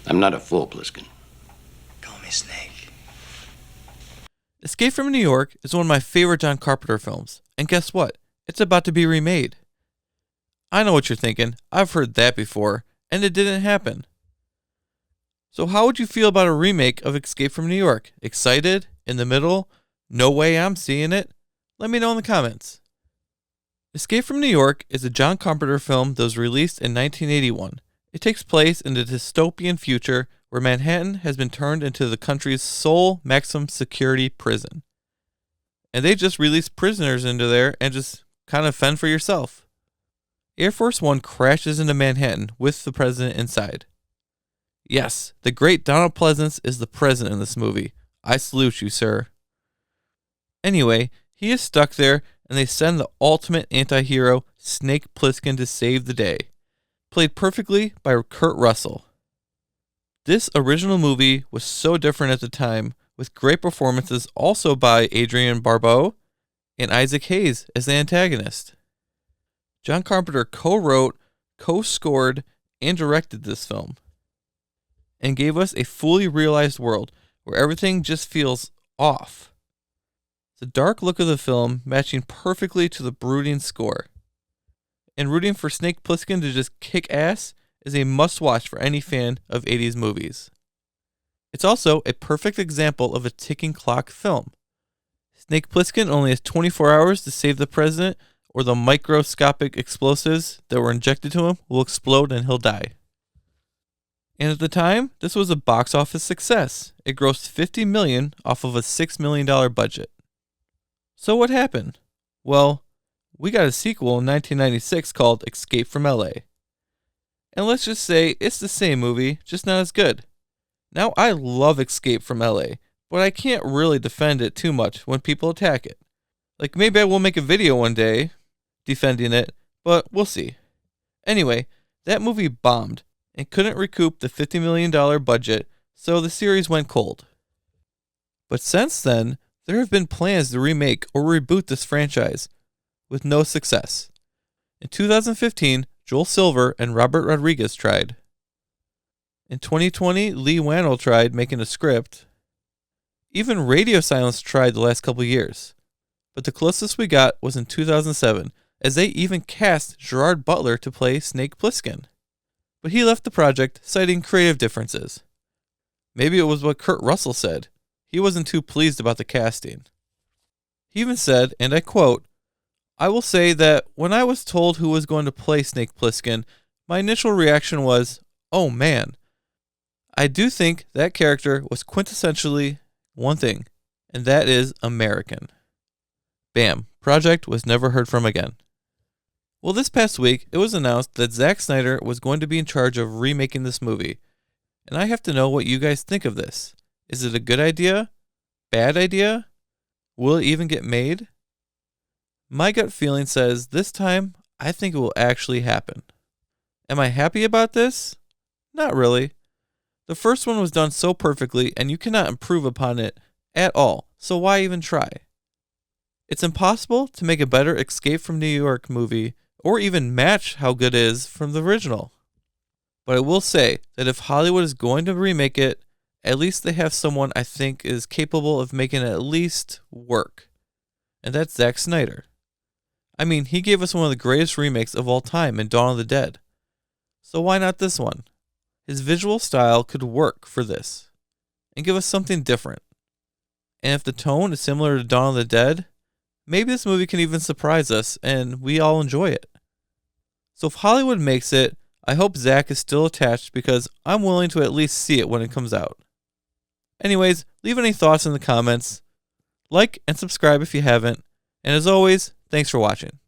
I'm not a fool, Pliskin. Call me Snake. Escape from New York is one of my favorite John Carpenter films, and guess what? It's about to be remade. I know what you're thinking. I've heard that before, and it didn't happen. So how would you feel about a remake of Escape from New York? Excited? In the middle? No way I'm seeing it? Let me know in the comments. Escape from New York is a John Carpenter film that was released in 1981. It takes place in the dystopian future where Manhattan has been turned into the country's sole maximum security prison. And they just release prisoners into there and just kind of fend for yourself. Air Force One crashes into Manhattan with the president inside. Yes, the great Donald Pleasance is the president in this movie. I salute you, sir. Anyway, he is stuck there, and they send the ultimate anti-hero, Snake Plissken, to save the day. Played perfectly by Kurt Russell. This original movie was so different at the time, with great performances also by Adrienne Barbeau and Isaac Hayes as the antagonist. John Carpenter co-wrote, co-scored, and directed this film, and gave us a fully realized world where everything just feels off. The dark look of the film matching perfectly to the brooding score. And rooting for Snake Plissken to just kick ass is a must-watch for any fan of 80s movies. It's also a perfect example of a ticking clock film. Snake Plissken only has 24 hours to save the president, or the microscopic explosives that were injected to him will explode and he'll die. And at the time, this was a box office success. It grossed $50 million off of a $6 million budget. So what happened? Well, we got a sequel in 1996 called Escape from LA. And let's just say it's the same movie, just not as good. Now, I love Escape from LA, but I can't really defend it too much when people attack it. Like, maybe I will make a video one day defending it, but we'll see. Anyway, that movie bombed and couldn't recoup the $50 million budget, so the series went cold. But since then, there have been plans to remake or reboot this franchise, with no success. In 2015, Joel Silver and Robert Rodriguez tried. In 2020, Lee Wannell tried making a script. Even Radio Silence tried the last couple years. But the closest we got was in 2007, as they even cast Gerard Butler to play Snake Plissken. But he left the project, citing creative differences. Maybe it was what Kurt Russell said. He wasn't too pleased about the casting. He even said, and I quote, "I will say that when I was told who was going to play Snake Plissken, my initial reaction was, oh man. I do think that character was quintessentially one thing, and that is American." Bam, project was never heard from again. Well, this past week, it was announced that Zack Snyder was going to be in charge of remaking this movie. And I have to know what you guys think of this. Is it a good idea? Bad idea? Will it even get made? My gut feeling says this time, I think it will actually happen. Am I happy about this? Not really. The first one was done so perfectly, and you cannot improve upon it at all, so why even try? It's impossible to make a better Escape from New York movie, or even match how good it is from the original. But I will say that if Hollywood is going to remake it, at least they have someone I think is capable of making it at least work. And that's Zack Snyder. I mean, he gave us one of the greatest remakes of all time in Dawn of the Dead. So why not this one? His visual style could work for this, and give us something different. And if the tone is similar to Dawn of the Dead, maybe this movie can even surprise us and we all enjoy it. So if Hollywood makes it, I hope Zack is still attached because I'm willing to at least see it when it comes out. Anyways, leave any thoughts in the comments. Like and subscribe if you haven't. And as always, thanks for watching.